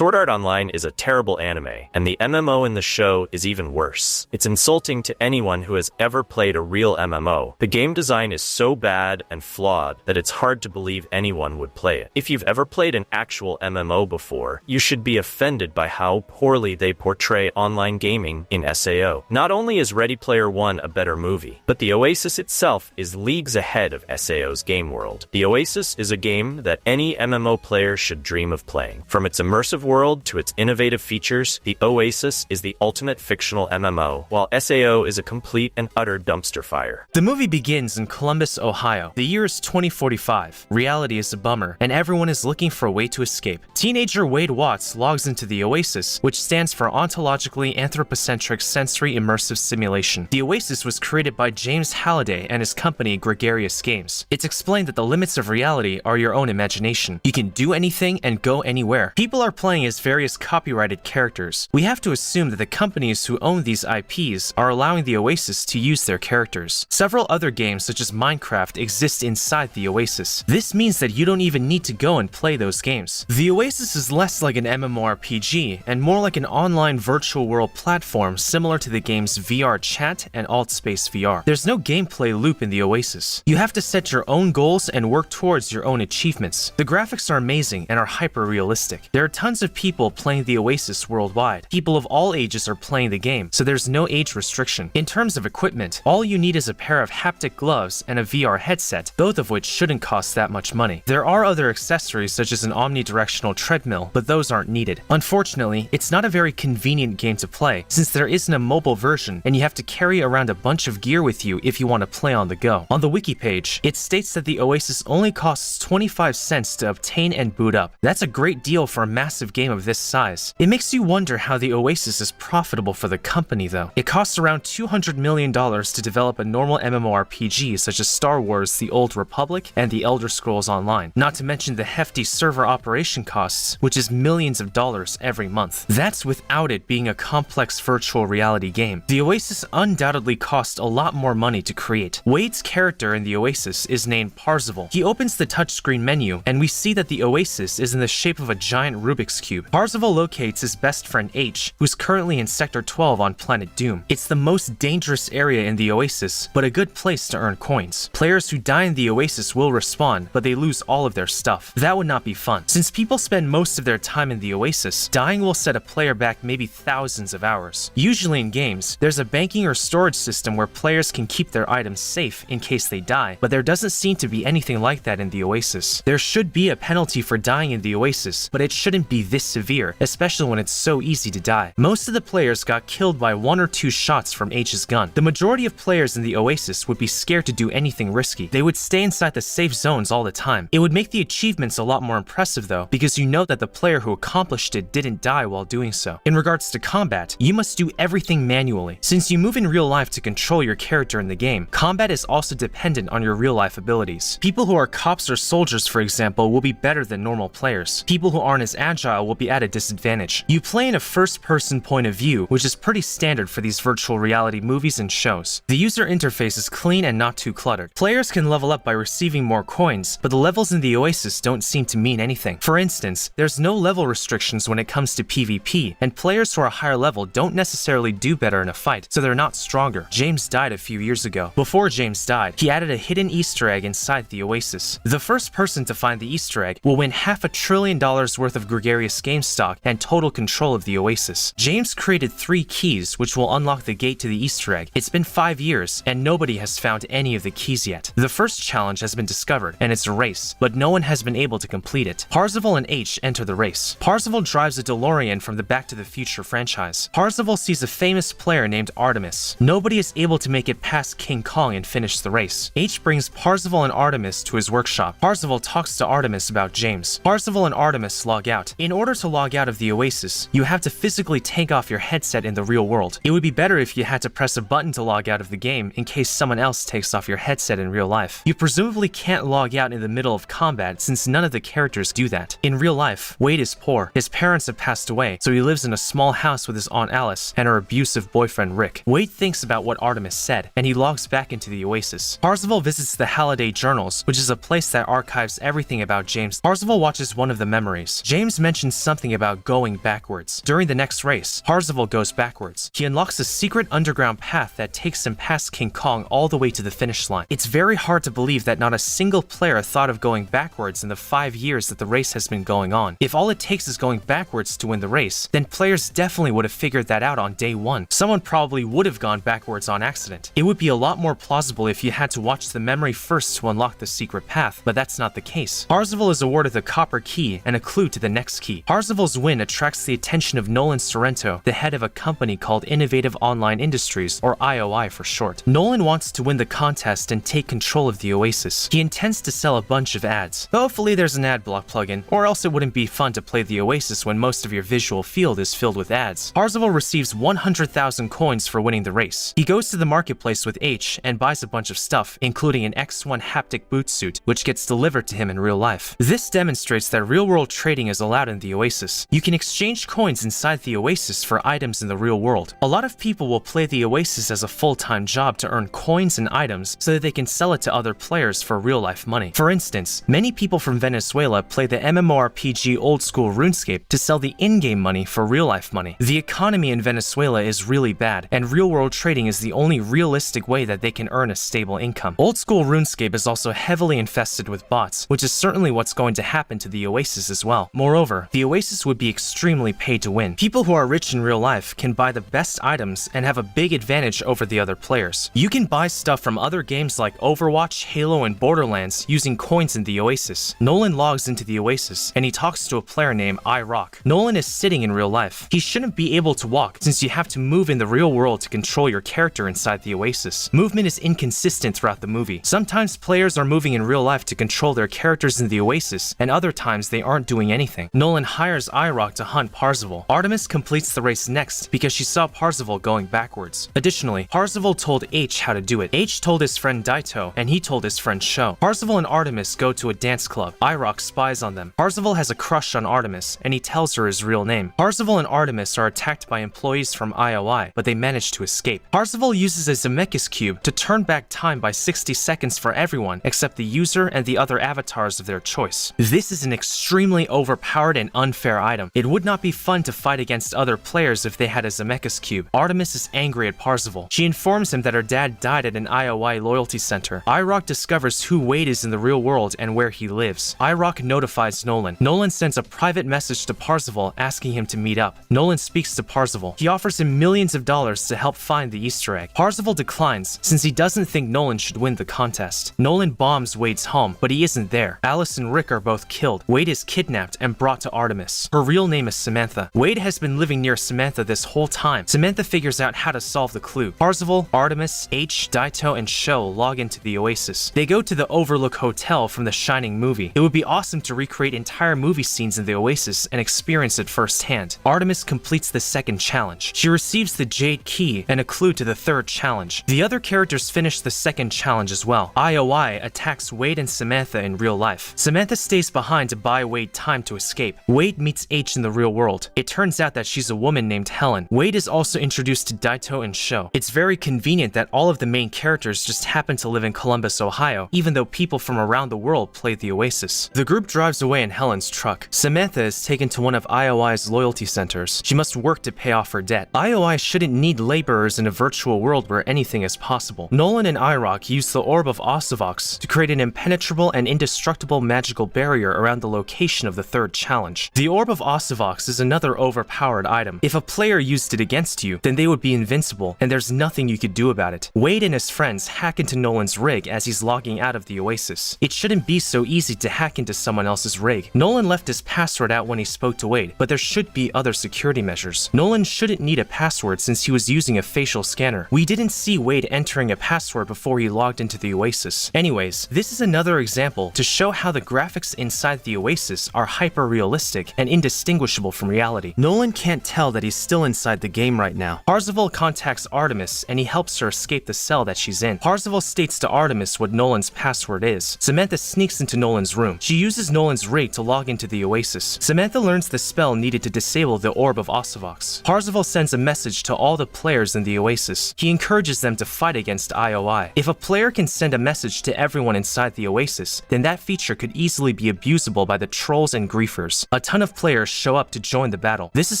Sword Art Online is a terrible anime, and the MMO in the show is even worse. It's insulting to anyone who has ever played a real MMO. The game design is so bad and flawed that it's hard to believe anyone would play it. If you've ever played an actual MMO before, you should be offended by how poorly they portray online gaming in SAO. Not only is Ready Player One a better movie, but the Oasis itself is leagues ahead of SAO's game world. The Oasis is a game that any MMO player should dream of playing. From its immersive world to its innovative features, the Oasis is the ultimate fictional MMO, while SAO is a complete and utter dumpster fire. The movie begins in Columbus, Ohio. The year is 2045. Reality is a bummer, and everyone is looking for a way to escape. Teenager Wade Watts logs into the Oasis, which stands for Ontologically Anthropocentric Sensory Immersive Simulation. The Oasis was created by James Halliday and his company Gregarious Games. It's explained that the limits of reality are your own imagination. You can do anything and go anywhere. People are playing as various copyrighted characters. We have to assume that the companies who own these IPs are allowing the Oasis to use their characters. Several other games such as Minecraft exist inside the Oasis. This means that you don't even need to go and play those games. The Oasis is less like an MMORPG and more like an online virtual world platform similar to the games VR Chat and Altspace VR. There's no gameplay loop in the Oasis. You have to set your own goals and work towards your own achievements. The graphics are amazing and are hyper-realistic. There are tons of people playing the Oasis worldwide. People of all ages are playing the game, so there's no age restriction. In terms of equipment, all you need is a pair of haptic gloves and a VR headset, both of which shouldn't cost that much money. There are other accessories such as an omnidirectional treadmill, but those aren't needed. Unfortunately, it's not a very convenient game to play, since there isn't a mobile version and you have to carry around a bunch of gear with you if you want to play on the go. On the wiki page, it states that the Oasis only costs 25 cents to obtain and boot up. That's a great deal for a massive game of this size. It makes you wonder how the Oasis is profitable for the company though. It costs around $200 million to develop a normal MMORPG such as Star Wars: The Old Republic and The Elder Scrolls Online, not to mention the hefty server operation costs, which is millions of dollars every month. That's without it being a complex virtual reality game. The Oasis undoubtedly cost a lot more money to create. Wade's character in the Oasis is named Parzival. He opens the touchscreen menu, and we see that the Oasis is in the shape of a giant Rubik's Cube. Parzival locates his best friend H, who's currently in Sector 12 on Planet Doom. It's the most dangerous area in the Oasis, but a good place to earn coins. Players who die in the Oasis will respawn, but they lose all of their stuff. That would not be fun. Since people spend most of their time in the Oasis, dying will set a player back maybe thousands of hours. Usually in games, there's a banking or storage system where players can keep their items safe in case they die, but there doesn't seem to be anything like that in the Oasis. There should be a penalty for dying in the Oasis, but it shouldn't be this severe, especially when it's so easy to die. Most of the players got killed by 1 or 2 shots from H's gun. The majority of players in the Oasis would be scared to do anything risky. They would stay inside the safe zones all the time. It would make the achievements a lot more impressive though, because you know that the player who accomplished it didn't die while doing so. In regards to combat, you must do everything manually. Since you move in real life to control your character in the game, combat is also dependent on your real life abilities. People who are cops or soldiers, for example, will be better than normal players. People who aren't as agile will be at a disadvantage. You play in a first-person point of view, which is pretty standard for these virtual reality movies and shows. The user interface is clean and not too cluttered. Players can level up by receiving more coins, but the levels in the Oasis don't seem to mean anything. For instance, there's no level restrictions when it comes to PvP, and players who are higher level don't necessarily do better in a fight, so they're not stronger. James died a few years ago. Before James died, he added a hidden Easter egg inside the Oasis. The first person to find the Easter egg will win $500 billion worth of Gregarious Game stock and total control of the Oasis. James created 3 keys which will unlock the gate to the Easter egg. It's been 5 years, and nobody has found any of the keys yet. The first challenge has been discovered, and it's a race, but no one has been able to complete it. Parzival and H enter the race. Parzival drives a DeLorean from the Back to the Future franchise. Parzival sees a famous player named Artemis. Nobody is able to make it past King Kong and finish the race. H brings Parzival and Artemis to his workshop. Parzival talks to Artemis about James. Parzival and Artemis log out. In order to log out of the Oasis, you have to physically take off your headset in the real world. It would be better if you had to press a button to log out of the game in case someone else takes off your headset in real life. You presumably can't log out in the middle of combat since none of the characters do that. In real life, Wade is poor. His parents have passed away, so he lives in a small house with his Aunt Alice and her abusive boyfriend Rick. Wade thinks about what Artemis said, and he logs back into the Oasis. Parzival visits the Halliday Journals, which is a place that archives everything about James. Parzival watches one of the memories. James mentions mentions something about going backwards. During the next race, Parzival goes backwards. He unlocks a secret underground path that takes him past King Kong all the way to the finish line. It's very hard to believe that not a single player thought of going backwards in the 5 years that the race has been going on. If all it takes is going backwards to win the race, then players definitely would have figured that out on day one. Someone probably would have gone backwards on accident. It would be a lot more plausible if you had to watch the memory first to unlock the secret path, but that's not the case. Parzival is awarded the copper key and a clue to the next key. Parzival's win attracts the attention of Nolan Sorrento, the head of a company called Innovative Online Industries, or IOI for short. Nolan wants to win the contest and take control of the Oasis. He intends to sell a bunch of ads. Hopefully there's an ad block plugin, or else it wouldn't be fun to play the Oasis when most of your visual field is filled with ads. Parzival receives 100,000 coins for winning the race. He goes to the marketplace with H and buys a bunch of stuff, including an X1 haptic boot suit, which gets delivered to him in real life. This demonstrates that real-world trading is allowed in the Oasis. You can exchange coins inside the Oasis for items in the real world. A lot of people will play the Oasis as a full-time job to earn coins and items so that they can sell it to other players for real-life money. For instance, many people from Venezuela play the MMORPG old-school RuneScape to sell the in-game money for real-life money. The economy in Venezuela is really bad, and real-world trading is the only realistic way that they can earn a stable income. Old-school RuneScape is also heavily infested with bots, which is certainly what's going to happen to the Oasis as well. Moreover, the Oasis would be extremely paid to win. People who are rich in real life can buy the best items and have a big advantage over the other players. You can buy stuff from other games like Overwatch, Halo, and Borderlands using coins in the Oasis. Nolan logs into the Oasis, and he talks to a player named iRock. Nolan is sitting in real life. He shouldn't be able to walk, since you have to move in the real world to control your character inside the Oasis. Movement is inconsistent throughout the movie. Sometimes players are moving in real life to control their characters in the Oasis, and other times they aren't doing anything. Nolan hires iRock to hunt Parzival. Artemis completes the race next because she saw Parzival going backwards. Additionally, Parzival told H how to do it. H told his friend Daito, and he told his friend Sho. Parzival and Artemis go to a dance club. iRock spies on them. Parzival has a crush on Artemis, and he tells her his real name. Parzival and Artemis are attacked by employees from IOI, but they manage to escape. Parzival uses a Zemeckis cube to turn back time by 60 seconds for everyone except the user and the other avatars of their choice. This is an extremely overpowered and unfair item. It would not be fun to fight against other players if they had a Zemeckis cube. Artemis is angry at Parzival. She informs him that her dad died at an IOI loyalty center. iRock discovers who Wade is in the real world and where he lives. iRock notifies Nolan. Nolan sends a private message to Parzival asking him to meet up. Nolan speaks to Parzival. He offers him millions of dollars to help find the Easter egg. Parzival declines since he doesn't think Nolan should win the contest. Nolan bombs Wade's home, but he isn't there. Alice and Rick are both killed. Wade is kidnapped and brought to Artemis. Her real name is Samantha. Wade has been living near Samantha this whole time. Samantha figures out how to solve the clue. Parzival, Artemis, H, Daito, and Sho log into the Oasis. They go to the Overlook Hotel from the Shining movie. It would be awesome to recreate entire movie scenes in the Oasis and experience it firsthand. Artemis completes the second challenge. She receives the Jade Key and a clue to the third challenge. The other characters finish the second challenge as well. IOI attacks Wade and Samantha in real life. Samantha stays behind to buy Wade time to escape. Wade meets H in the real world. It turns out that she's a woman named Helen. Wade is also introduced to Daito and Sho. It's very convenient that all of the main characters just happen to live in Columbus, Ohio, even though people from around the world play the Oasis. The group drives away in Helen's truck. Samantha is taken to one of IOI's loyalty centers. She must work to pay off her debt. IOI shouldn't need laborers in a virtual world where anything is possible. Nolan and iRock use the Orb of Osivox to create an impenetrable and indestructible magical barrier around the location of the third challenge. The Orb of Osivox is another overpowered item. If a player used it against you, then they would be invincible, and there's nothing you could do about it. Wade and his friends hack into Nolan's rig as he's logging out of the Oasis. It shouldn't be so easy to hack into someone else's rig. Nolan left his password out when he spoke to Wade, but there should be other security measures. Nolan shouldn't need a password since he was using a facial scanner. We didn't see Wade entering a password before he logged into the Oasis. Anyways, this is another example to show how the graphics inside the Oasis are hyper-realistic and indistinguishable from reality. Nolan can't tell that he's still inside the game right now. Parzival contacts Artemis and he helps her escape the cell that she's in. Parzival states to Artemis what Nolan's password is. Samantha sneaks into Nolan's room. She uses Nolan's rig to log into the Oasis. Samantha learns the spell needed to disable the Orb of Osivox. Parzival sends a message to all the players in the Oasis. He encourages them to fight against IOI. If a player can send a message to everyone inside the Oasis, then that feature could easily be abusable by the trolls and griefers. A ton of players show up to join the battle. This is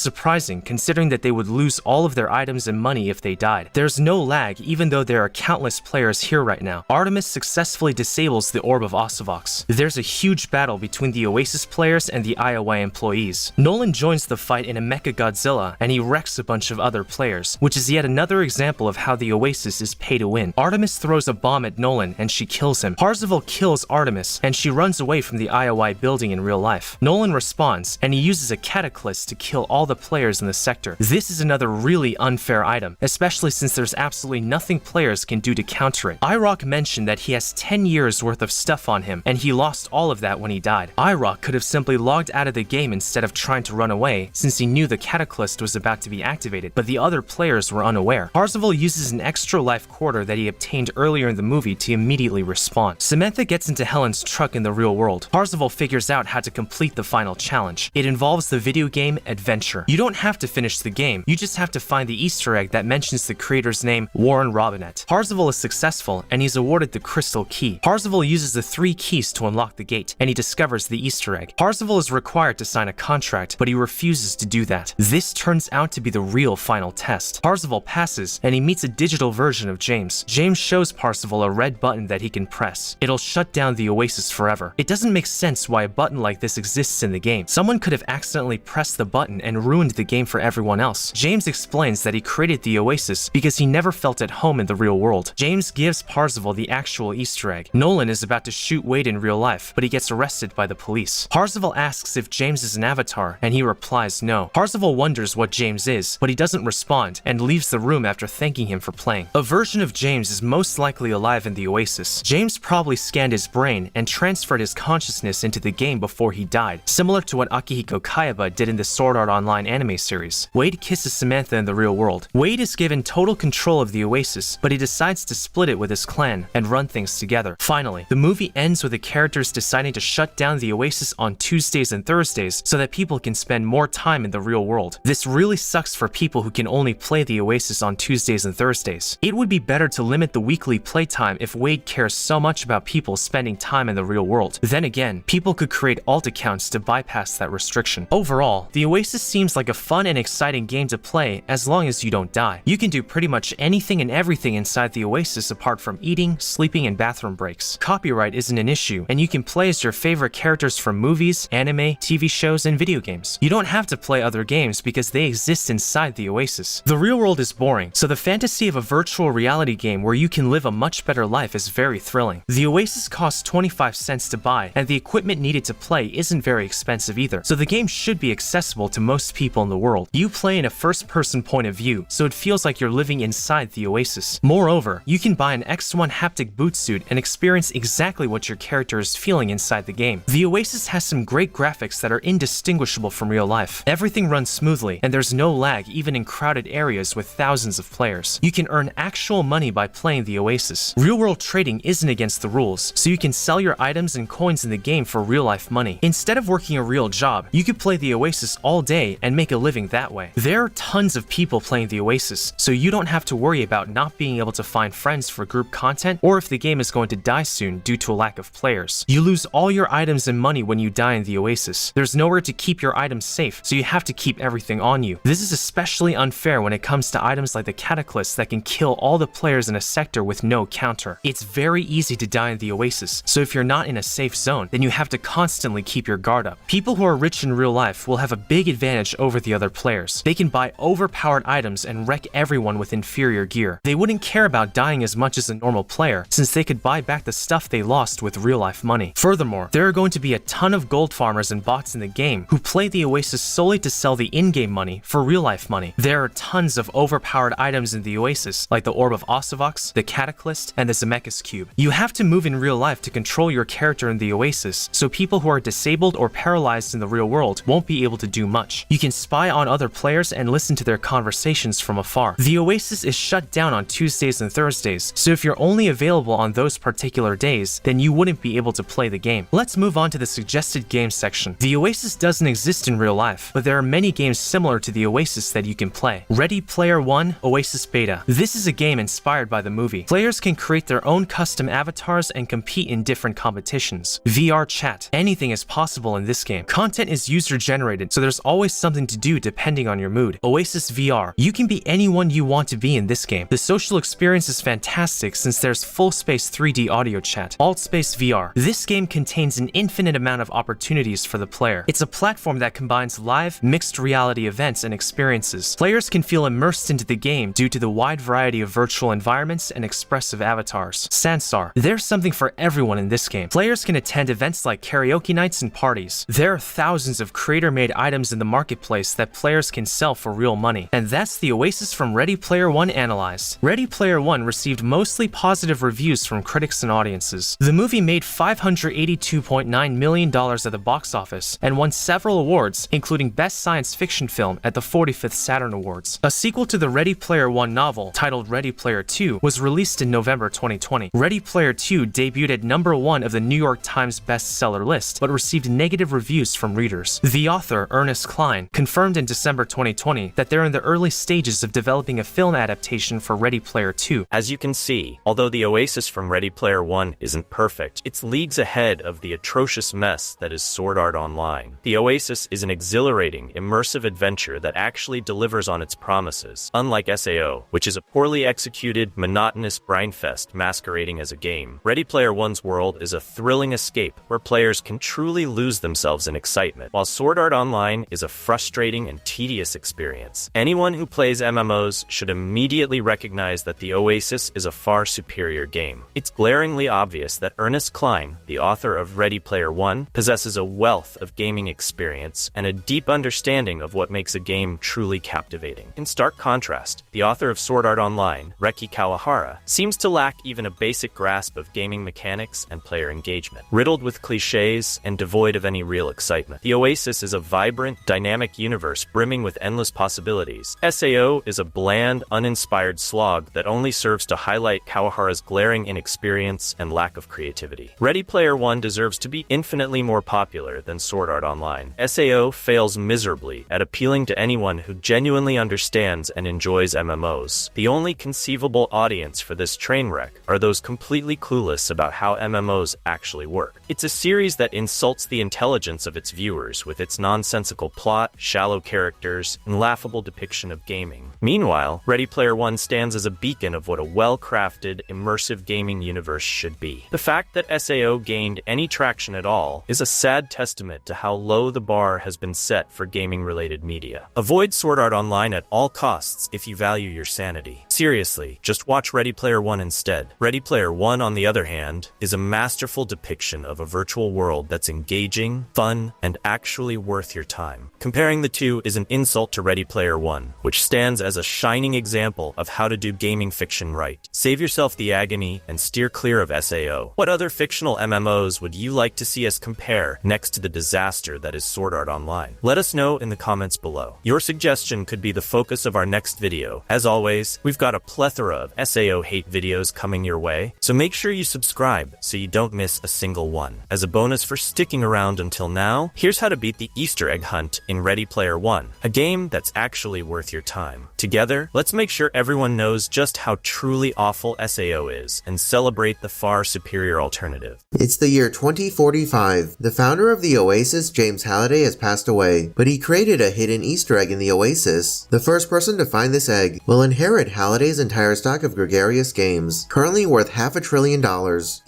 surprising considering that they would lose all of their items and money if they died. There's no lag even though there are countless players here right now. Artemis successfully disables the Orb of Osivox. There's a huge battle between the OASIS players and the IOI employees. Nolan joins the fight in a Mecha Godzilla and he wrecks a bunch of other players, which is yet another example of how the OASIS is pay to win. Artemis throws a bomb at Nolan and she kills him. Parzival kills Artemis and she runs away from the IOI building in real life. Nolan responds and he uses a cataclysm to kill all the players in the sector. This is another really unfair item, especially since there's absolutely nothing players can do to counter it. IROC mentioned that he has 10 years worth of stuff on him and he lost all of that when he died. IROC could have simply logged out of the game instead of trying to run away since he knew the cataclysm was about to be activated, but the other players were unaware. Parzival uses an extra life quarter that he obtained earlier in the movie to immediately respawn. Samantha gets into Helen's truck in the real world. Parzival figures out how to complete the final challenge. It involves the video game Adventure. You don't have to finish the game, you just have to find the Easter egg that mentions the creator's name, Warren Robinette. Parzival is successful and he's awarded the crystal key. Parzival uses the 3 keys to unlock the gate and he discovers the Easter egg. Parzival is required to sign a contract, but he refuses to do that. This turns out to be the real final test. Parzival passes and he meets a digital version of James. James shows Parzival a red button that he can press. It'll shut down the OASIS forever. It doesn't make sense why a button like this exists in the game. Someone could have accidentally pressed the button and ruined the game for everyone else. James explains that he created the OASIS because he never felt at home in the real world. James gives Parzival the actual Easter egg. Nolan is about to shoot Wade in real life, but he gets arrested by the police. Parzival asks if James is an avatar, and he replies no. Parzival wonders what James is, but he doesn't respond and leaves the room after thanking him for playing. A version of James is most likely alive in the OASIS. James probably scanned his brain and transferred his consciousness into the game before he died, similar to what Akihiko Kayaba did in the Sword Art Online anime series. Wade kisses Samantha in the real world. Wade is given total control of the OASIS, but he decides to split it with his clan and run things together. Finally, the movie ends with the characters deciding to shut down the OASIS on Tuesdays and Thursdays so that people can spend more time in the real world. This really sucks for people who can only play the OASIS on Tuesdays and Thursdays. It would be better to limit the weekly playtime if Wade cares so much about people spending time in the real world. Then again, people could create alt accounts to bypass that restriction. Overall, the OASIS seems like a fun and exciting game to play as long as you don't die. You can do pretty much anything and everything inside the OASIS apart from eating, sleeping, and bathroom breaks. Copyright isn't an issue, and you can play as your favorite characters from movies, anime, TV shows, and video games. You don't have to play other games because they exist inside the OASIS. The real world is boring, so the fantasy of a virtual reality game where you can live a much better life is very thrilling. The OASIS costs 25 cents to buy, and the equipment needed to play isn't very expensive either, so the game should be accessible to most people in the world. You play in a first-person point of view, so it feels like you're living inside the OASIS. Moreover, you can buy an X1 haptic boot suit and experience exactly what your character is feeling inside the game. The OASIS has some great graphics that are indistinguishable from real life. Everything runs smoothly, and there's no lag even in crowded areas with thousands of players. You can earn actual money by playing the OASIS. Real-world trading isn't against the rules, so you can sell your items and coins in the game for real-life money. Instead of working a real job, you could play the OASIS all day and make a living that way. There are tons of people playing the OASIS, so you don't have to worry about not being able to find friends for group content or if the game is going to die soon due to a lack of players. You lose all your items and money when you die in the OASIS. There's nowhere to keep your items safe, so you have to keep everything on you. This is especially unfair when it comes to items like the Cataclysm that can kill all the players in a sector with no counter. It's very easy to die in the OASIS, so if you're not in a safe zone, then you have to constantly keep your guard up. People who are rich in real life will have a big advantage over the other players. They can buy overpowered items and wreck everyone with inferior gear. They wouldn't care about dying as much as a normal player, since they could buy back the stuff they lost with real-life money. Furthermore, there are going to be a ton of gold farmers and bots in the game who play the OASIS solely to sell the in-game money for real-life money. There are tons of overpowered items in the OASIS, like the Orb of Osivox, the Cataclysm, and the Zemeckis Cube. You have to move in real life to control your character in the OASIS, so people who are disabled or paralyzed in the real world won't be able to do much. You can spy on other players and listen to their conversations from afar. The OASIS is shut down on Tuesdays and Thursdays, so if you're only available on those particular days, then you wouldn't be able to play the game. Let's move on to the suggested games section. The OASIS doesn't exist in real life, but there are many games similar to the OASIS that you can play. Ready Player One OASIS Beta. This is a game inspired by the movie. Players can create their own custom avatars and compete in different competitions. VR chat. Anything is possible in this game. game. Content is user-generated, so there's always something to do depending on your mood. OASIS VR. You can be anyone you want to be in this game. The social experience is fantastic since there's full-space 3D audio chat. AltSpace VR. This game contains an infinite amount of opportunities for the player. It's a platform that combines live, mixed reality events and experiences. Players can feel immersed into the game due to the wide variety of virtual environments and expressive avatars. Sansar. There's something for everyone in this game. Players can attend events like karaoke nights and parties. There are thousands of creator-made items in the marketplace that players can sell for real money. And that's the OASIS from Ready Player One analyzed. Ready Player One received mostly positive reviews from critics and audiences. The movie made $582.9 million at the box office and won several awards, including Best Science Fiction Film at the 45th Saturn Awards. A sequel to the Ready Player One novel, titled Ready Player 2, was released in November 2020. Ready Player 2 debuted at #1 of the New York Times bestseller list, but received negative reviews from readers. The author, Ernest Cline, confirmed in December 2020 that they're in the early stages of developing a film adaptation for Ready Player 2. As you can see, although the OASIS from Ready Player One isn't perfect, it's leagues ahead of the atrocious mess that is Sword Art Online. The OASIS is an exhilarating, immersive adventure that actually delivers on its promises, unlike SAO, which is a poorly executed, monotonous brinefest masquerading as a game. Ready Player One's world is a thrilling escape where players can truly lose themselves in excitement, while Sword Art Online is a frustrating and tedious experience. Anyone who plays MMOs should immediately recognize that the OASIS is a far superior game. It's glaringly obvious that Ernest Cline, the author of Ready Player One, possesses a wealth of gaming experience and a deep understanding of what makes a game truly captivating. In stark contrast, the author of Sword Art Online, Reki Kawahara, seems to lack even a basic grasp of gaming mechanics and player engagement. Riddled with cliches and devoid of any real excitement, the OASIS is a vibrant, dynamic universe brimming with endless possibilities. SAO is a bland, uninspired slog that only serves to highlight Kawahara's glaring inexperience and lack of creativity. Ready Player One deserves to be infinitely more popular than Sword Art Online. SAO fails miserably at appealing to anyone who genuinely understands and enjoys MMOs. The only conceivable audience for this train wreck are those completely clueless about how MMOs actually work. It's a series that insults the intelligence of its viewers with its nonsensical plot, shallow characters, and laughable depiction of gaming. Meanwhile, Ready Player One stands as a beacon of what a well-crafted, immersive gaming universe should be. The fact that SAO gained any traction at all is a sad testament to how low the bar has been set for gaming-related media. Avoid Sword Art Online at all costs if you value your sanity. Seriously, just watch Ready Player One instead. Ready Player One, on the other hand, is a masterful depiction of a virtual world that's engaging, fun, and actually worth your time. Comparing the two is an insult to Ready Player One, which stands as a shining example of how to do gaming fiction right. Save yourself the agony and steer clear of SAO. What other fictional MMOs would you like to see us compare next to the disaster that is Sword Art Online? Let us know in the comments below. Your suggestion could be the focus of our next video. As always, we've got a plethora of SAO hate videos coming your way, so make sure you subscribe so you don't miss a single one. As a bonus for sticking around until now, here's how to beat the Easter egg hunt in Ready Player One, a game that's actually worth your time. Together, let's make sure everyone knows just how truly awful SAO is and celebrate the far superior alternative. It's the year 2045. The founder of the OASIS, James Halliday, has passed away, but he created a hidden Easter egg in the OASIS. The first person to find this egg will inherit Halliday's entire stock of gregarious games, currently worth $500 billion,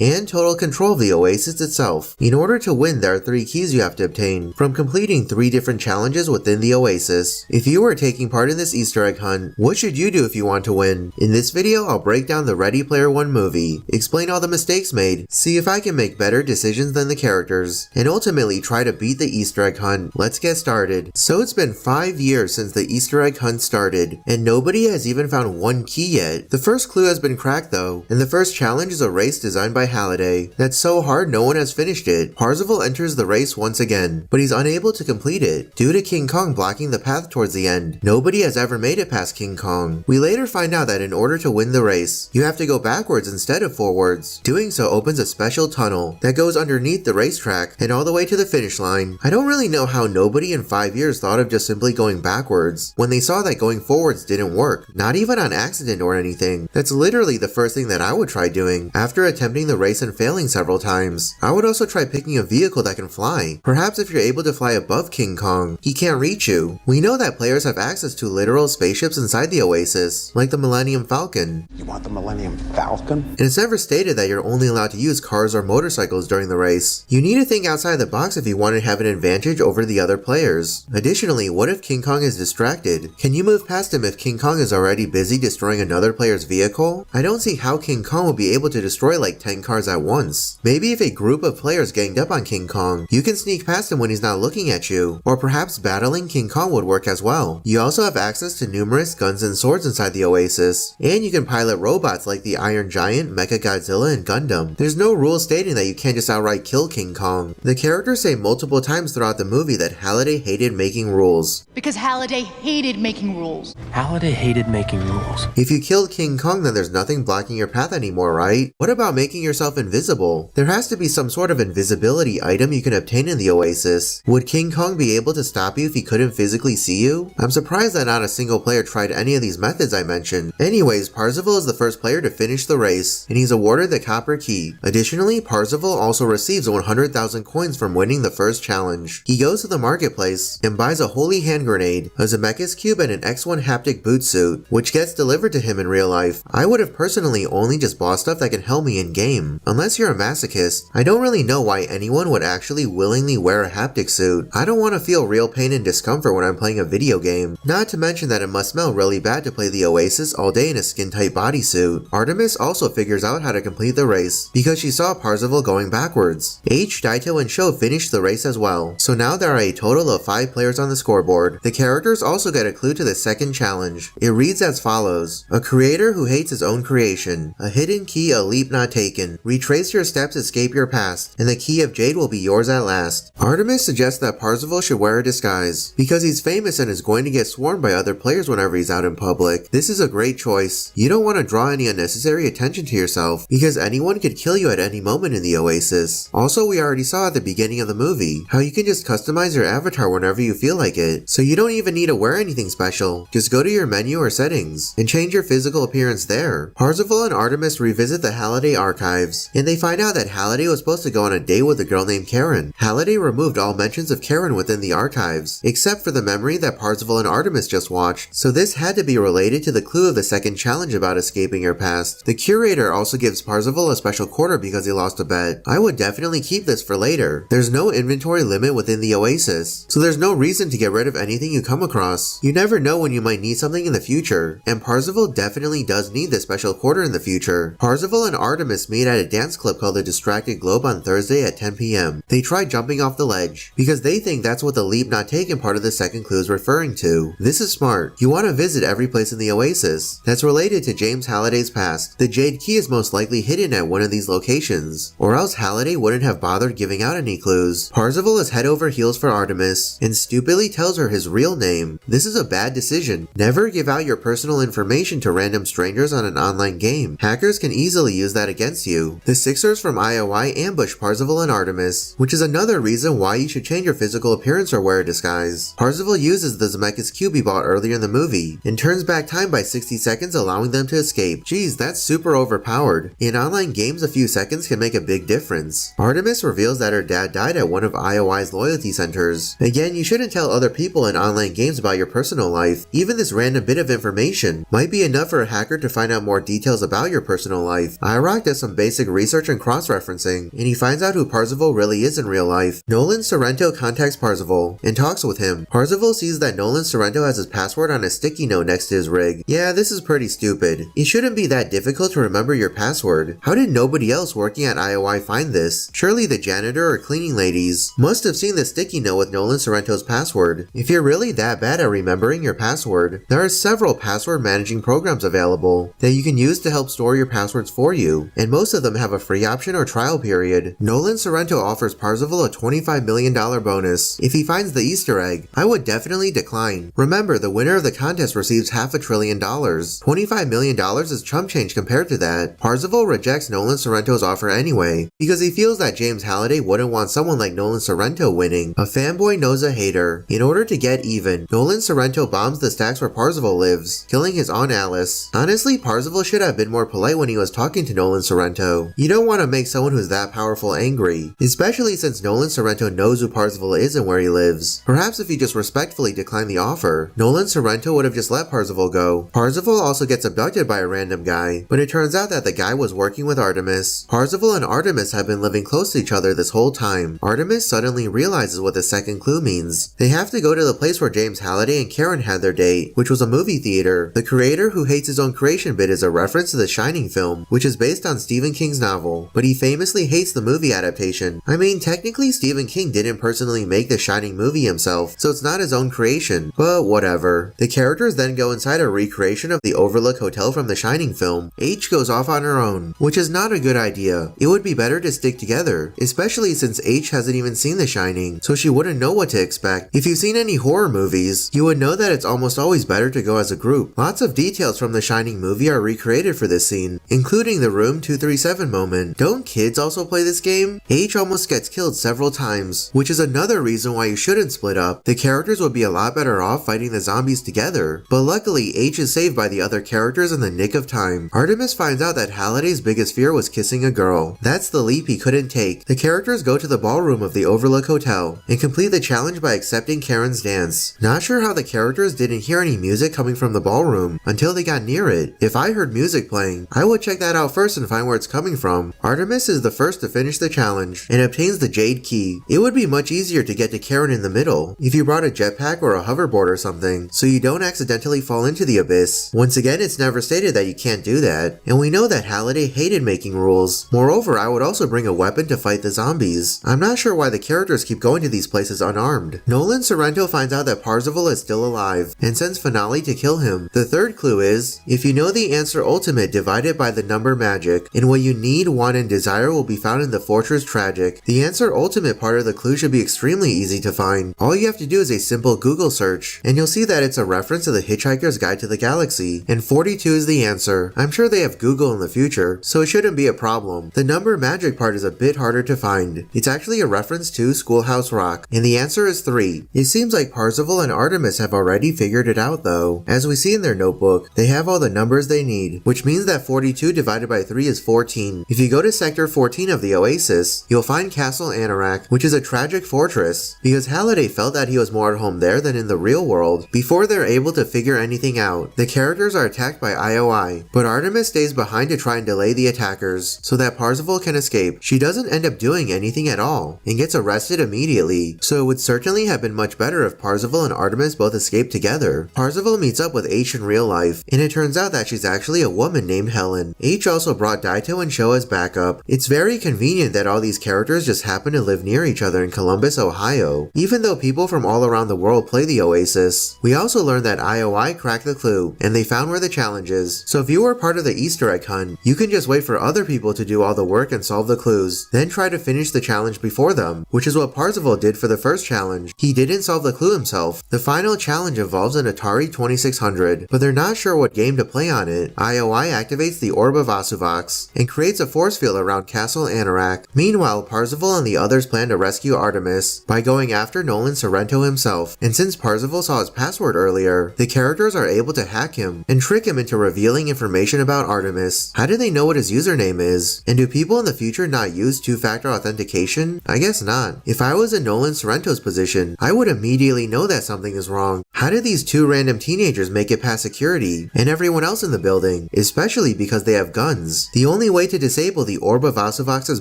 and total control of the OASIS itself. In order to win, there are 3 keys you have to obtain from completing 3 different challenges within the OASIS. If you are taking part in this Easter egg hunt, what should you do if you want to win? In this video, I'll break down the Ready Player One movie, explain all the mistakes made, see if I can make better decisions than the characters, and ultimately try to beat the Easter egg hunt. Let's get started. So it's been 5 years since the Easter egg hunt started, and nobody has even found one key yet. The first clue has been cracked though, and the first challenge is a race designed by Halliday that's so hard no one has finished it. Parzival enters the race once again, but he's unable to complete it due to King Kong blocking the path towards the end. Nobody has ever made it past King Kong. We later find out that in order to win the race, you have to go backwards instead of forwards. Doing so opens a special tunnel that goes underneath the racetrack and all the way to the finish line. I don't really know how nobody in 5 years thought of just simply going backwards when they saw that going forwards didn't work, not even on accident or anything. That's literally the first thing that I would try doing after attempting the race and failing several times. I would also try picking a vehicle that can fly. Perhaps if you're able to fly above King Kong, he can't reach you. We know that players have access to literal spaceships inside the Oasis, like the Millennium Falcon. You want the Millennium Falcon? And it's never stated that you're only allowed to use cars or motorcycles during the race. You need to think outside the box if you want to have an advantage over the other players. Additionally, what if King Kong is distracted? Can you move past him if King Kong is already busy destroying another player's vehicle? I don't see how King Kong will be able to destroy like 10 cars at once. Maybe if a group of players ganged up on King Kong, you can sneak past him when he's not looking at you, or perhaps battling King Kong would work as well. You also have access to numerous guns and swords inside the Oasis, and you can pilot robots like the Iron Giant, Mechagodzilla, and Gundam. There's no rule stating that you can't just outright kill King Kong. The characters say multiple times throughout the movie that Halliday hated making rules. Because Halliday hated making rules. Halliday hated making rules. If you killed King Kong, then there's nothing blocking your path anymore, right? What about making yourself invisible? There has to be some sort of invisibility item you can obtain in the Oasis. Would King Kong be able to stop you if he couldn't physically see you? I'm surprised that not a single player tried any of these methods I mentioned. Anyways, Parzival is the first player to finish the race, and he's awarded the Copper Key. Additionally, Parzival also receives 100,000 coins from winning the first challenge. He goes to the marketplace and buys a holy hand grenade, a Zemeckis cube, and an X1 haptic boot suit, which gets delivered to him in real life. I would have personally only just bought stuff that can help me in game. Unless you're a masochist, I don't really know why anyone would actually willingly wear a haptic suit. I don't want to feel real pain and discomfort when I'm playing a video game. Not to mention that it must smell really bad to play the Oasis all day in a skin-tight bodysuit. Artemis also figures out how to complete the race because she saw Parzival going backwards. H, Daito, and Sho finished the race as well, so now there are a total of 5 players on the scoreboard. The characters also get a clue to the second challenge. It reads as follows: a creator who hates his own creation, a hidden key, a leap not taken. Retrace your steps, escape your past, and the key of Jade will be yours at last. Artemis suggests that Parzival should wear a disguise because he's famous and is going to get swarmed by other players whenever he's out in public. This is a great choice. You don't want to draw any unnecessary attention to yourself because anyone could kill you at any moment in the Oasis. Also, we already saw at the beginning of the movie how you can just customize your avatar whenever you feel like it, so you don't even need to wear anything special. Just go to your menu or settings and change your physical appearance there. Parzival and Artemis revisit the Halliday archives, and they find out that Halliday was supposed to go on a date with a girl named Karen. Halliday removed all mentions of Karen within the archives, except for the memory that Parzival and Artemis just watched, so this had to be related to the clue of the second challenge about escaping your past. The curator also gives Parzival a special quarter because he lost a bet. I would definitely keep this for later. There's no inventory limit within the Oasis, so there's no reason to get rid of anything you come across. You never know when you might need something in the future, and Parzival definitely does need this special quarter in the future. Parzival and Artemis meet at a dance club called the Distracted Globe on Thursday at 10 p.m. They try jumping off the ledge because they think that's what the leap not taken part of the second clue is referring to. This is smart. You want to visit every place in the Oasis that's related to James Halliday's past. The Jade Key is most likely hidden at one of these locations, or else Halliday wouldn't have bothered giving out any clues. Parzival is head over heels for Artemis and stupidly tells her his real name. This is a bad decision. Never give out your personal information to random strangers on an online game. Hackers can easily use that against you. The Sixers from IOI ambush Parzival and Artemis, which is another reason why you should change your physical appearance or wear a disguise. Parzival uses the Zemeckis cube he bought earlier in the movie and turns back time by 60 seconds, allowing them to escape. Geez, that's super overpowered. In online games, a few seconds can make a big difference. Artemis reveals that her dad died at one of IOI's loyalty centers. Again, you shouldn't tell other people in online games about your personal life. Even this random bit of information might be enough for a hacker to find out more details about your personal life. IROC does some basic research and cross-referencing, and he finds out who Parzival really is in real life. Nolan Sorrento contacts Parzival and talks with him. Parzival sees that Nolan Sorrento has his password on a sticky note next to his rig. Yeah, this is pretty stupid. It shouldn't be that difficult to remember your password. How did nobody else working at IOI find this? Surely the janitor or cleaning ladies must have seen the sticky note with Nolan Sorrento's password. If you're really that bad at remembering your password, there are several password managing programs available that you can use to help store your passwords for you, and most of them have a free option or trial period. Nolan Sorrento offers Parzival a $25 million bonus if he finds the Easter egg. I would definitely decline. Remember, the winner of the contest receives $500 billion. $25 million is chump change compared to that. Parzival rejects Nolan Sorrento's offer anyway, because he feels that James Halliday wouldn't want someone like Nolan Sorrento winning. A fanboy knows a hater. In order to get even, Nolan Sorrento bombs the stacks where Parzival lives, killing his on Alice. Honestly, Parzival should have been more polite when he was talking to Nolan Sorrento. You don't want to make someone who's that powerful angry, especially since Nolan Sorrento knows who Parzival is and where he lives. Perhaps if he just respectfully declined the offer, Nolan Sorrento would have just let Parzival go. Parzival also gets abducted by a random guy, but it turns out that the guy was working with Artemis. Parzival and Artemis have been living close to each other this whole time. Artemis suddenly realizes what the second clue means. They have to go to the place where James Halliday and Karen had their date, which was a movie theater. The creator who hates his own creation bit is a reference to the Shining film, which is based on Stephen King's novel, but he famously hates the movie adaptation. I mean, technically Stephen King didn't personally make the Shining movie himself, so it's not his own creation, but whatever. The characters then go inside a recreation of the Overlook Hotel from the Shining film. H goes off on her own, which is not a good idea. It would be better to stick together, especially since H hasn't even seen The Shining, so she wouldn't know what to expect. If you've seen any horror movies, you would know that it's almost always better to go as a group. Lots of details from The Shining movie are recreated for this scene, including the Room 237 moment. Don't kids also play this game? H almost gets killed several times, which is another reason why you shouldn't split up. The characters would be a lot better off fighting the zombies together, but luckily H is saved by the other characters in the nick of time. Artemis finds out that Halliday's biggest fear was kissing a girl. That's the leap he couldn't take. The characters go to the ballroom of the Overlook Hotel and complete the challenge by accepting Karen's dance. Not sure how the characters didn't hear any music coming from the ballroom until they got near it. If I heard music playing, I would check that out first and find where it's coming from. Artemis is the first to finish the challenge and obtains the Jade Key. It would be much easier to get to Karen in the middle if you brought a jetpack or a hoverboard or something, so you don't accidentally fall into the abyss. Once again, it's never stated that you can't do that, and we know that Halliday hated making rules. Moreover, I would also bring a weapon to fight the zombies. I'm not sure why the characters keep going to these places unarmed. Nolan Sorrento finds out that Parzival is still alive and sends Finale to kill him. The third clue is, if you know the answer ultimate divided by the number magic, and what you need, want, and desire will be found in the Fortress Tragic. The answer ultimate part of the clue should be extremely easy to find. All you have to do is a simple Google search, and you'll see that it's a reference to the Hitchhiker's Guide to the Galaxy, and 42 is the answer. I'm sure they have Google in the future, so it shouldn't be a problem. The number magic part is a bit harder to find. It's actually a reference to Schoolhouse Rock, and the answer is 3. It seems like Parzival and Artemis have already figured it out though. As we see in their notebook, they have all the numbers they need, which means that 42 divided by 3 is 14. If you go to Sector 14 of the Oasis, you'll find Castle Anorak, which is a tragic fortress, because Halliday felt that he was more at home there than in the real world. Before they're able to figure anything out, the characters are attacked by IOI, but Artemis stays behind to try and delay the attackers, so that Parzival can escape. She doesn't end up doing anything at all, and gets arrested immediately, so it would certainly have been much better if Parzival and Artemis both escaped together. Parzival meets up with H in real life, and it turns out that she's actually a woman named Helen. H also brought Daito and Sho as backup. It's very convenient that all these characters just happen to live near each other in Columbus, Ohio, even though people from all around the world play the Oasis. We also learned that IOI cracked the clue, and they found where the challenge is, so if you were part of the Easter egg hunt, you can just wait for other people to do all the work and solve the clues, then try to finish the challenge before them, which is what Parzival did for the first challenge. He didn't solve the clue himself. The final challenge involves an Atari 2600, but they're not sure what game to play on it. IOI activates the Orb of Asuvox and creates a force field around Castle Anorak. Meanwhile, Parzival and the others plan to rescue Artemis by going after Nolan Sorrento himself, and since Parzival saw his password earlier, the characters are able to hack him and trick him into revealing information about Artemis. How do they know what his username is? And do people in the future not use two-factor authentication? I guess not. If I was in Nolan Sorrento's position, I would immediately know that something is wrong. How did these two random teenagers make it past security and everyone else in the building, especially because they have guns? The only way to disable the Orb of Asuvox's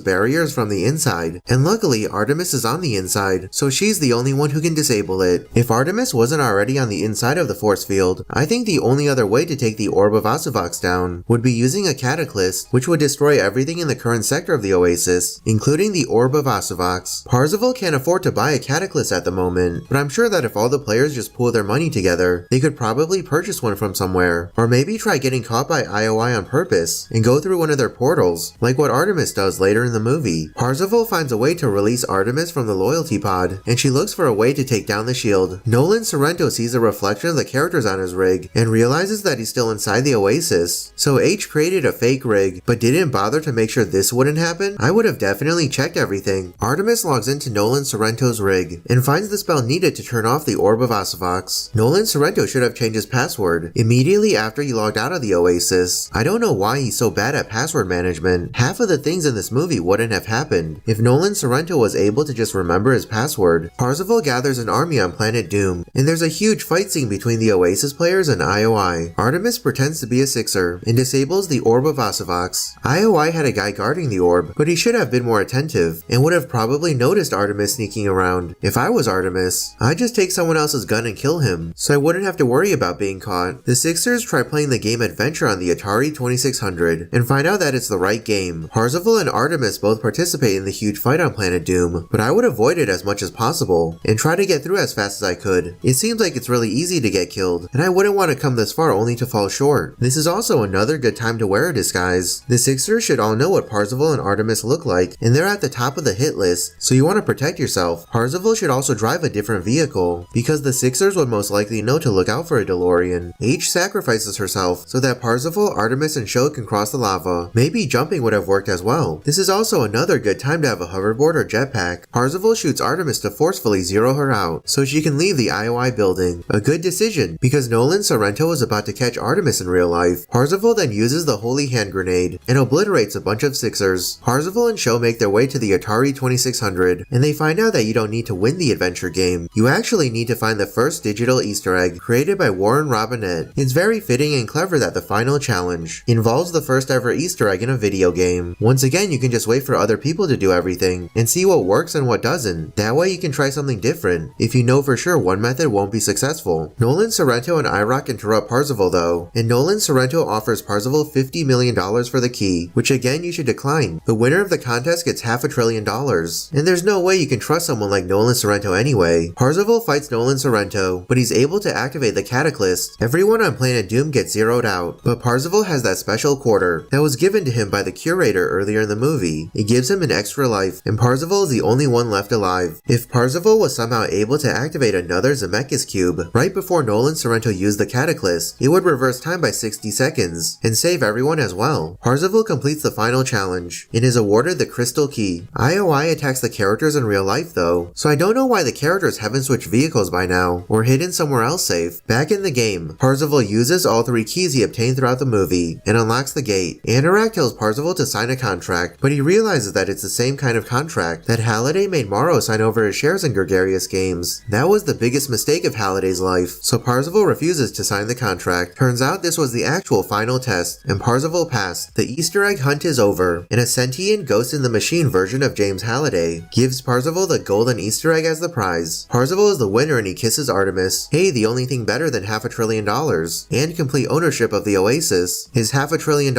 barrier is from the inside, and luckily Artemis is on the inside, so she's the only one who can disable it. If Artemis wasn't already on the inside of the force field, I think the only other way to take the Orb of Asuvox down would be using a Cataclysm, which would destroy everything in the current sector of the Oasis, including the Orb of Asuvox. Parzival can't afford to buy a Cataclysm at the moment, but I'm sure that if all the players just pool their money together, they could probably purchase one from somewhere, or maybe try getting caught by IOI on purpose and go through one of their portals, like what Artemis does later in the movie. Parzival finds a way to release Artemis from the loyalty pod, and she looks for a way to take down the shield. Nolan Sorrento sees a reflection of the characters on his rig and realizes that he's still inside the Oasis, so H created a fake rig, but didn't bother to make sure this wouldn't happen. I would have definitely checked everything. Artemis logs into Nolan Sorrento's rig and finds the spell needed to turn off the Orb of Asuvox. Nolan Sorrento should have changed his password. immediately after he logged out of the Oasis. I don't know why he's so bad at password management. Half of the things in this movie wouldn't have happened if Nolan Sorrento was able to just remember his password. Parzival gathers an army on planet Doom, and there's a huge fight scene between the Oasis players and IOI. Artemis pretends to be a Sixer and disables the Orb of Osivox. IOI had a guy guarding the orb, but he should have been more attentive and would have probably noticed Artemis sneaking around. If I was Artemis, I'd just take someone else's gun and kill him, so I wouldn't have to worry about being caught. The Sixers try playing the game Adventure on the Atari 2600 and find out that it's the right game. Parzival and Artemis both participate in the huge fight on planet Doom, but I would avoid it as much as possible and try to get through as fast as I could. It seems like it's really easy to get killed, and I wouldn't want to come this far only to fall short. This is also another good time to wear a disguise. The Sixers should all know what Parzival and Artemis look like, and they're at the top of the hit list, so you want to protect yourself. Parzival should also drive a different vehicle, because the Sixers would most likely know to look out for a DeLorean. H sacrifices herself so that Parzival, Artemis, and Sho can cross the lava. Maybe jumping would have worked as well. This is also another good time to have a hoverboard or jetpack. Parzival shoots Artemis to forcefully zero her out, so she can leave the IOI building. A good decision, because Nolan Sorrento is about to catch Artemis in real life. Parzival then uses the Holy Hand Grenade and obliterates a bunch of Sixers. Parzival and Sho make their way to the Atari 2600, and they find out that you don't need to win the adventure game. You actually need to find the first digital Easter egg created by Warren Robinette. It's very fitting and clever that the final challenge involves the first ever Easter egg in a video game. Once again, you can just wait for other people to do everything and see what works and what doesn't. That way you can try something different if you know for sure one method won't be successful. Nolan Sorrento and IROC interrupt Parzival though, and Nolan Sorrento offers Parzival $50 million for the key, which again you should decline. The winner of the contest gets $500 billion, and there's no way you can trust someone like Nolan Sorrento anyway. Parzival fights Nolan Sorrento, but he's able to activate the Cataclysm. Everyone on planet Doom gets zeroed out, but Parzival has that special quarter that was given to him by the curator earlier in the movie. It gives him an extra life, and Parzival is the only one left alive. If Parzival was somehow able to activate another Zemeckis cube right before Nolan Sorrento used the Cataclysm, it would reverse time by 60 seconds and save everyone as well. Parzival completes the final challenge and is awarded the Crystal Key. IOI attacks the characters in real life though, so I don't know why the characters haven't switched vehicles by now or hidden somewhere else safe. Back in the game, Parzival uses all 3 keys he obtained throughout the movie and unlocks the gate. Anorak tells Parzival to sign a contract, but he realizes that it's the same kind of contract that Halliday made Morrow sign over his shares in Gregarious Games. That was the biggest mistake of Halliday's life, so Parzival refuses to sign the contract. Turns out this was the actual final test, and Parzival passed. The Easter egg hunt is over, and a sentient Ghost in the Machine version of James Halliday gives Parzival the golden Easter egg as the prize. Parzival is the winner and he kisses Artemis. Hey, the only thing better than $500 billion and complete ownership of the Oasis is $500 billion,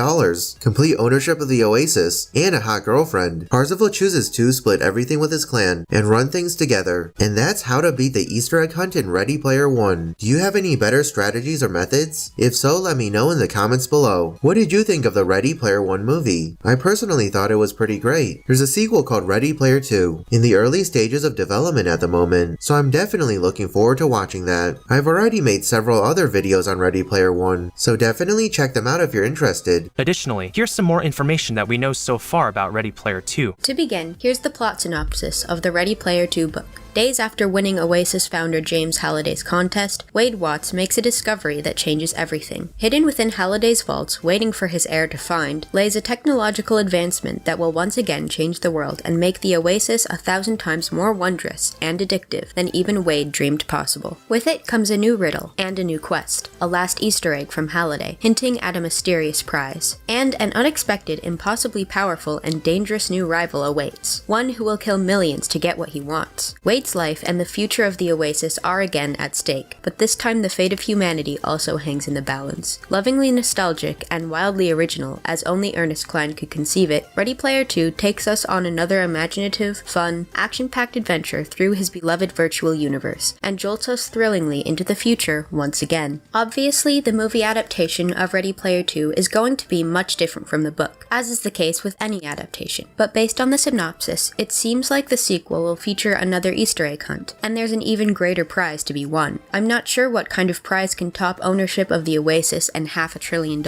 complete ownership of the Oasis, and a hot girlfriend. Parzival chooses to split everything with his clan and run things together, and that's how to beat the Easter egg hunt in Ready Player One. Do you have any better strategies or methods? If so, let me know in the comments below. What did you think of the Ready Player One movie? I personally thought it was pretty great. There's a sequel called Ready Player 2 in the early stages of development at the moment, so I'm definitely looking forward to watching that. I've already made several other videos on Ready Player One, so definitely check them out if you're interested. Additionally, here's some more information that we know so far about Ready Player 2. To begin, here's the plot synopsis of the Ready Player 2 book. Days after winning Oasis founder James Halliday's contest, Wade Watts makes a discovery that changes everything. Hidden within Halliday's vaults, waiting for his heir to find, lays a technological advancement that will once again change the world and make the Oasis 1,000 times more wondrous and addictive than even Wade dreamed possible. With it comes a new riddle and a new quest, a last Easter egg from Halliday, hinting at a mysterious prize. And an unexpected, impossibly powerful, and dangerous new rival awaits, one who will kill millions to get what he wants. Wade's life and the future of the Oasis are again at stake, but this time the fate of humanity also hangs in the balance. Lovingly nostalgic and wildly original, as only Ernest Cline could conceive it, Ready Player 2 takes us on another imaginative, fun, action-packed adventure through his beloved virtual universe, and jolts us thrillingly into the future once again. Obviously, the movie adaptation of Ready Player 2 is going to be much different from the book, as is the case with any adaptation, but based on the synopsis, it seems like the sequel will feature another Easter egg hunt, and there's an even greater prize to be won. I'm not sure what kind of prize can top ownership of the Oasis and $500 billion,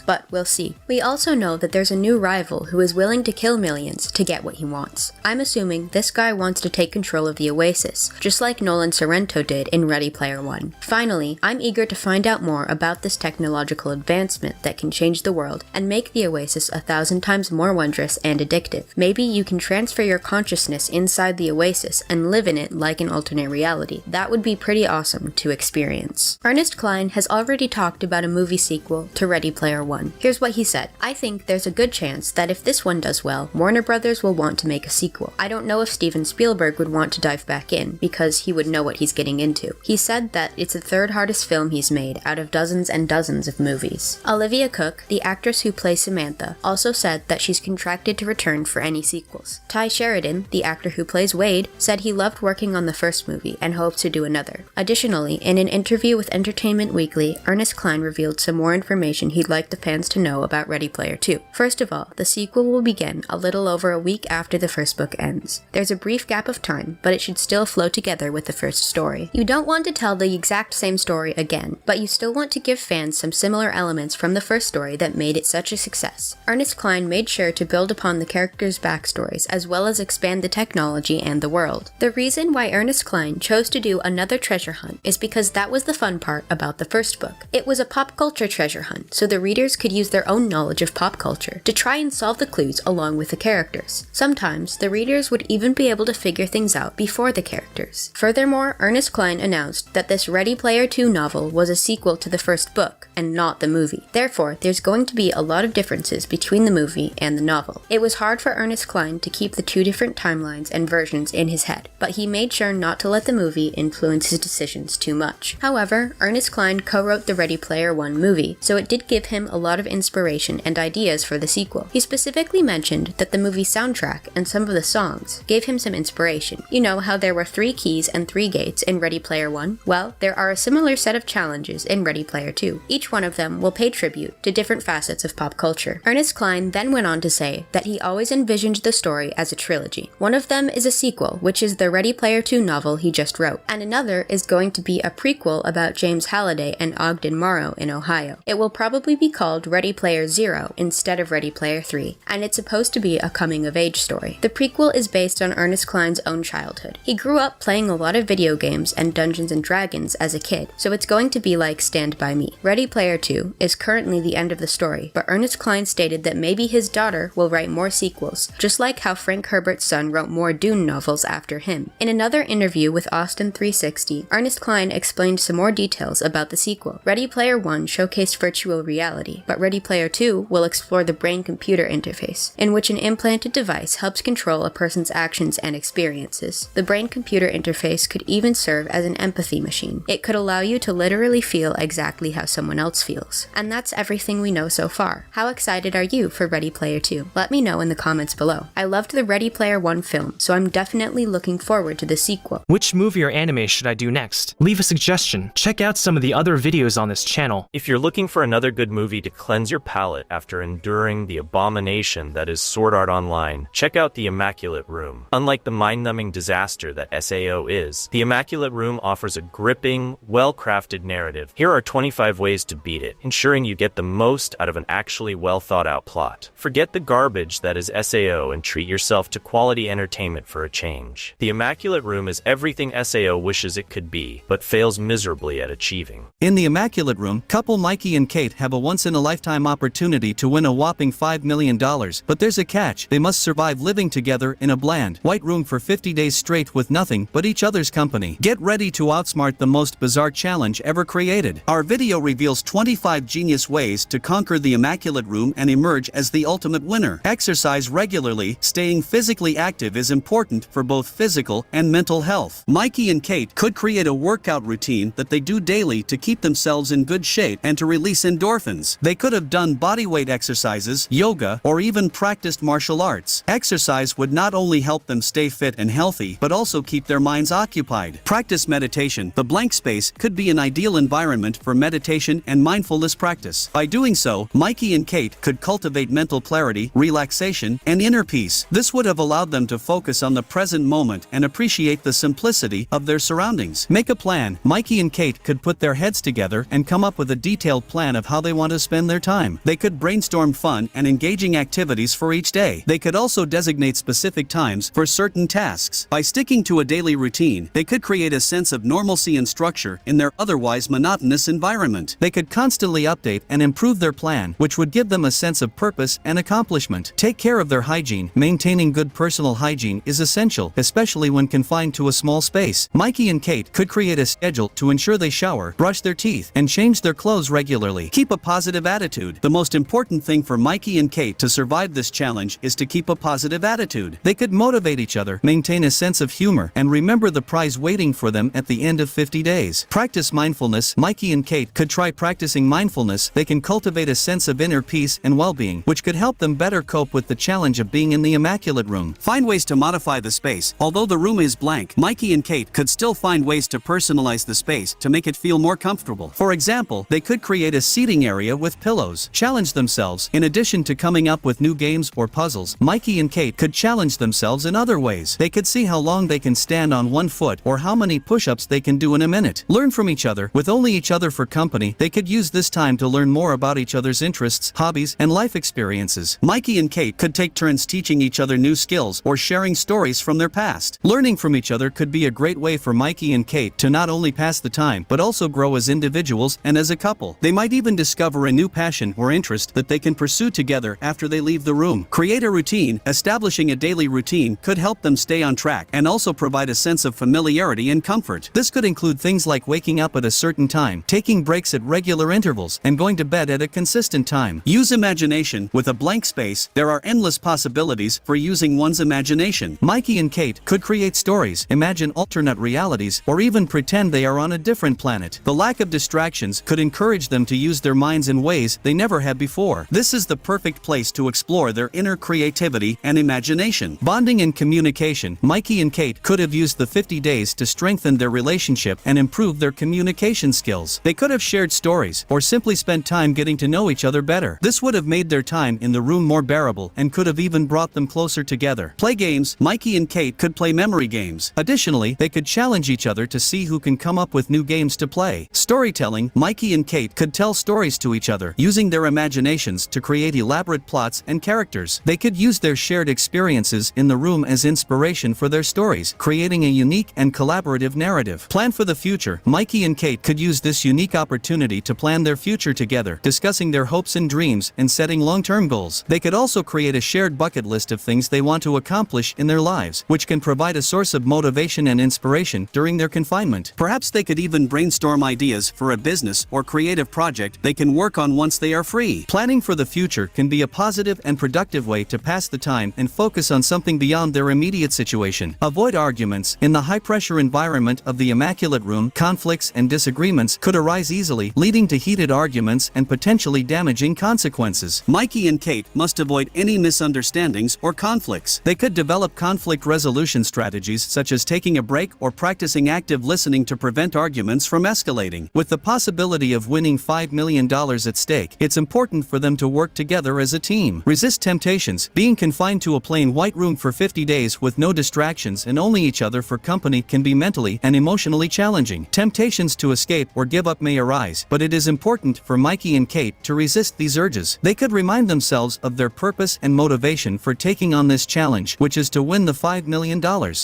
but we'll see. We also know that there's a new rival who is willing to kill millions to get what he wants. I'm assuming this guy wants to take control of the Oasis, just like Nolan Sorrento did in Ready Player One. Finally, I'm eager to find find out more about this technological advancement that can change the world and make the Oasis 1,000 times more wondrous and addictive. Maybe you can transfer your consciousness inside the Oasis and live in it like an alternate reality. That would be pretty awesome to experience. Ernest Cline has already talked about a movie sequel to Ready Player One. Here's what he said. I think there's a good chance that if this one does well, Warner Brothers will want to make a sequel. I don't know if Steven Spielberg would want to dive back in, because he would know what he's getting into. He said that it's the third hardest film he's made out of dozens and dozens of movies. Olivia Cooke, the actress who plays Samantha, also said that she's contracted to return for any sequels. Ty Sheridan, the actor who plays Wade, said he loved working on the first movie and hopes to do another. Additionally, in an interview with Entertainment Weekly, Ernest Cline revealed some more information he'd like the fans to know about Ready Player 2. First of all, the sequel will begin a little over a week after the first book ends. There's a brief gap of time, but it should still flow together with the first story. You don't want to tell the exact same story again, but you still want to give fans some similar elements from the first story that made it such a success. Ernest Cline made sure to build upon the characters' backstories as well as expand the technology and the world. The reason why Ernest Cline chose to do another treasure hunt is because that was the fun part about the first book. It was a pop culture treasure hunt, so the readers could use their own knowledge of pop culture to try and solve the clues along with the characters. Sometimes, the readers would even be able to figure things out before the characters. Furthermore, Ernest Cline announced that this Ready Player 2 novel was a sequel to the first book, and not the movie. Therefore, there's going to be a lot of differences between the movie and the novel. It was hard for Ernest Cline to keep the two different timelines and versions in his head, but he made sure not to let the movie influence his decisions too much. However, Ernest Cline co-wrote the Ready Player One movie, so it did give him a lot of inspiration and ideas for the sequel. He specifically mentioned that the movie soundtrack and some of the songs gave him some inspiration. You know how there were 3 keys and 3 gates in Ready Player One? Well, there are a similar set of challenges in Ready Player 2. Each one of them will pay tribute to different facets of pop culture. Ernest Cline then went on to say that he always envisioned the story as a trilogy. One of them is a sequel, which is the Ready Player 2 novel he just wrote, and another is going to be a prequel about James Halliday and Ogden Morrow in Ohio. It will probably be called Ready Player Zero instead of Ready Player 3, and it's supposed to be a coming-of-age story. The prequel is based on Ernest Cline's own childhood. He grew up playing a lot of video games and Dungeons & Dragons as a kid, so it's going to be like Stand By Me. Ready Player 2 is currently the end of the story, but Ernest Cline stated that maybe his daughter will write more sequels, just like how Frank Herbert's son wrote more Dune novels after him. In another interview with Austin 360, Ernest Cline explained some more details about the sequel. Ready Player 1 showcased virtual reality, but Ready Player 2 will explore the brain-computer interface, in which an implanted device helps control a person's actions and experiences. The brain-computer interface could even serve as an empathy machine. It could allow you to literally feel exactly how someone else feels. And that's everything we know so far. How excited are you for Ready Player 2? Let me know in the comments below. I loved the Ready Player 1 film, so I'm definitely looking forward to the sequel. Which movie or anime should I do next? Leave a suggestion. Check out some of the other videos on this channel. If you're looking for another good movie to cleanse your palate after enduring the abomination that is Sword Art Online, check out The Immaculate Room. Unlike the mind-numbing disaster that SAO is, The Immaculate Room offers a gripping, well-crafted narrative. Here are 25 ways to beat it, ensuring you get the most out of an actually well-thought-out plot. Forget the garbage that is SAO and treat yourself to quality entertainment for a change. The Immaculate Room is everything SAO wishes it could be, but fails miserably at achieving. In The Immaculate Room, couple Mikey and Kate have a once-in-a-lifetime opportunity to win a whopping $5 million, but there's a catch. They must survive living together in a bland, white room for 50 days straight with nothing but each other's company. Get ready to outsmart the most bizarre challenge ever created. Our video reveals 25 genius ways to conquer the Immaculate Room and emerge as the ultimate winner. Exercise regularly. Staying physically active is important for both physical and mental health. Mikey and Kate could create a workout routine that they do daily to keep themselves in good shape and to release endorphins. They could have done bodyweight exercises, yoga, or even practiced martial arts. Exercise would not only help them stay fit and healthy, but also keep their minds occupied. Practice meditation. The blank space could be an ideal environment for meditation and mindfulness practice. By doing so, Mikey and Kate could cultivate mental clarity, relaxation, and inner peace. This would have allowed them to focus on the present moment and appreciate the simplicity of their surroundings. Make a plan. Mikey and Kate could put their heads together and come up with a detailed plan of how they want to spend their time. They could brainstorm fun and engaging activities for each day. They could also designate specific times for certain tasks. By sticking to a daily routine, they could create a sense of normalcy and structure in their otherwise monotonous monotonous environment. They could constantly update and improve their plan, which would give them a sense of purpose and accomplishment. Take care of their hygiene. Maintaining good personal hygiene is essential, especially when confined to a small space. Mikey and Kate could create a schedule to ensure they shower, brush their teeth, and change their clothes regularly. Keep a positive attitude. The most important thing for Mikey and Kate to survive this challenge is to keep a positive attitude. They could motivate each other, maintain a sense of humor, and remember the prize waiting for them at the end of 50 days. Practice mindfulness. Mikey and Kate could try practicing mindfulness. They can cultivate a sense of inner peace and well-being, which could help them better cope with the challenge of being in the immaculate room. Find ways to modify the space. Although the room is blank, Mikey and Kate could still find ways to personalize the space to make it feel more comfortable. For example, they could create a seating area with pillows. Challenge themselves. In addition to coming up with new games or puzzles, Mikey and Kate could challenge themselves in other ways. They could see how long they can stand on one foot or how many push-ups they can do in a minute. Learn from each other. With only each other for company, they could use this time to learn more about each other's interests, hobbies, and life experiences. Mikey and Kate could take turns teaching each other new skills or sharing stories from their past. Learning from each other could be a great way for Mikey and Kate to not only pass the time, but also grow as individuals and as a couple. They might even discover a new passion or interest that they can pursue together after they leave the room. Create a routine. Establishing a daily routine could help them stay on track and also provide a sense of familiarity and comfort. This could include things like waking up at a certain time, taking breaks at regular intervals, and going to bed at a consistent time. Use imagination. With a blank space, there are endless possibilities for using one's imagination. Mikey and Kate could create stories, imagine alternate realities, or even pretend they are on a different planet. The lack of distractions could encourage them to use their minds in ways they never had before. This is the perfect place to explore their inner creativity and imagination. Bonding and communication. Mikey and Kate could have used the 50 days to strengthen their relationship and improve their communication skills. They could have shared stories or simply spent time getting to know each other better. This would have made their time in the room more bearable and could have even brought them closer together. Play games. Mikey and Kate could play memory games. Additionally, they could challenge each other to see who can come up with new games to play. Storytelling. Mikey and Kate could tell stories to each other, using their imaginations to create elaborate plots and characters. They could use their shared experiences in the room as inspiration for their stories, creating a unique and collaborative narrative. Plan for the future. Mikey and Kate could use this unique opportunity to plan their future together, discussing their hopes and dreams and setting long-term goals. They could also create a shared bucket list of things they want to accomplish in their lives, which can provide a source of motivation and inspiration during their confinement. Perhaps they could even brainstorm ideas for a business or creative project they can work on once they are free. Planning for the future can be a positive and productive way to pass the time and focus on something beyond their immediate situation. Avoid arguments. In the high-pressure environment of the immaculate room, conflicts and disagreements could arise easily, leading to heated arguments and potentially damaging consequences. Mikey and Kate must avoid any misunderstandings or conflicts. They could develop conflict resolution strategies such as taking a break or practicing active listening to prevent arguments from escalating. With the possibility of winning $5 million at stake, it's important for them to work together as a team. Resist temptations. Being confined to a plain white room for 50 days with no distractions and only each other for company can be mentally and emotionally challenging. Temptations to escape or give up may arise, but it is important for Mikey and Kate to resist these urges. They could remind themselves of their purpose and motivation for taking on this challenge, which is to win the $5 million.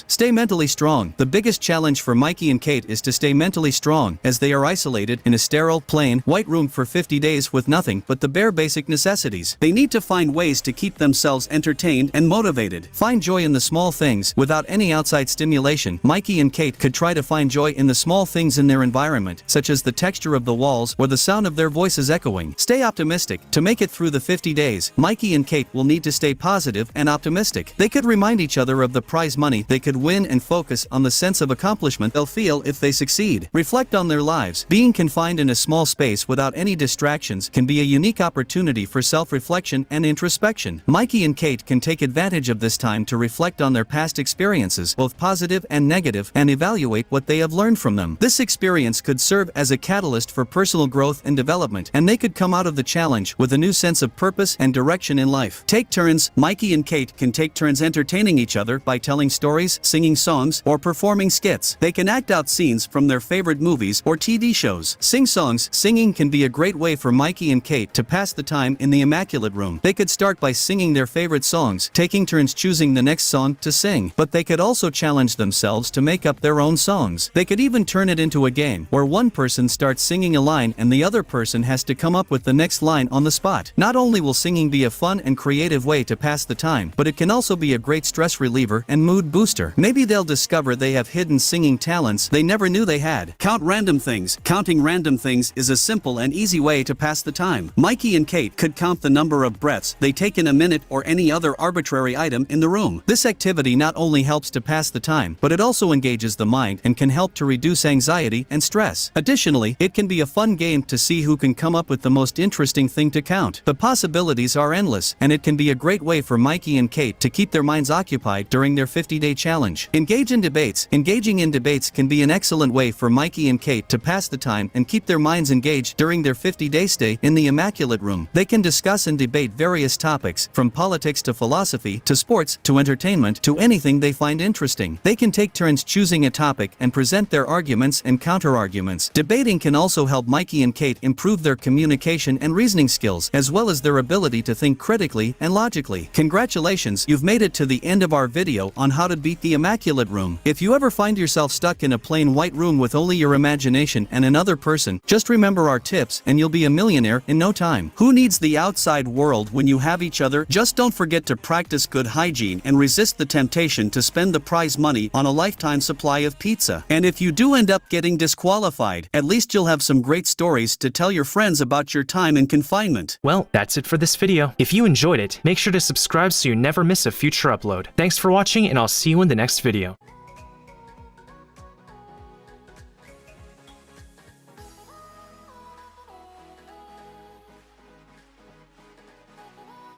Stay mentally strong. The biggest challenge for Mikey and Kate is to stay mentally strong, as they are isolated in a sterile, plain, white room for 50 days with nothing but the bare basic necessities. They need to find ways to keep themselves entertained and motivated. Find joy in the small things. Without any outside stimulation, Mikey and Kate could try to find joy in the small things in their environment, such as the texture of the walls or the sound of their voices echoing. Stay optimistic. To make it through the 50 days, Mikey and Kate will need to stay positive and optimistic. They could remind each other of the prize money they could win and focus on the sense of accomplishment they'll feel if they succeed. Reflect on their lives. Being confined in a small space without any distractions can be a unique opportunity for self-reflection and introspection. Mikey and Kate can take advantage of this time to reflect on their past experiences, both positive and negative, and evaluate what they have learned from them. This experience could serve as a catalyst for personal growth and development, and they could come out of the challenge with a new sense of purpose and direction in life. Take turns. Mikey and Kate can take turns entertaining each other by telling stories, singing songs, or performing skits. They can act out scenes from their favorite movies or TV shows. Sing songs. Singing can be a great way for Mikey and Kate to pass the time in the immaculate room. They could start by singing their favorite songs, taking turns choosing the next song to sing, but they could also challenge themselves to make up their own songs. They could even turn it into a game where one person starts singing a line and the other person has to come up with the next line on the spot. Not only will singing be a fun and creative way to pass the time, but it can also be a great stress reliever and mood booster. Maybe they'll discover they have hidden singing talents they never knew they had. Count random things. Counting random things is a simple and easy way to pass the time. Mikey and Kate could count the number of breaths they take in a minute or any other arbitrary item in the room. This activity not only helps to pass the time, but it also engages the mind and can help to reduce anxiety and stress. Additionally, it can be a fun game to see who can come up with the most interesting thing to count. The possibilities are endless, and it can be a great way for Mikey and Kate to keep their minds occupied during their 50-day challenge. Engage in debates. Engaging in debates can be an excellent way for Mikey and Kate to pass the time and keep their minds engaged during their 50-day stay in the Immaculate Room. They can discuss and debate various topics, from politics to philosophy to sports to entertainment to anything they find interesting. They can take turns choosing a topic and present their arguments and counter-arguments. Debating can also help Mikey and Kate improve their communication and reasoning skills, as well as their ability to think critically and logically. Congratulations, you've made it to the end of our video on how to beat the Immaculate Room. If you ever find yourself stuck in a plain white room with only your imagination and another person, just remember our tips and you'll be a millionaire in no time. Who needs the outside world when you have each other? Just don't forget to practice good hygiene and resist the temptation to spend the prize money on a lifetime supply of pizza. And if you do end up getting disqualified, at least you'll have some great stories to tell your friends about your time in confinement. Well, that's it for this video. If you enjoyed it, make sure to subscribe so you never miss a future upload. Thanks for watching, and I'll see you in the next video.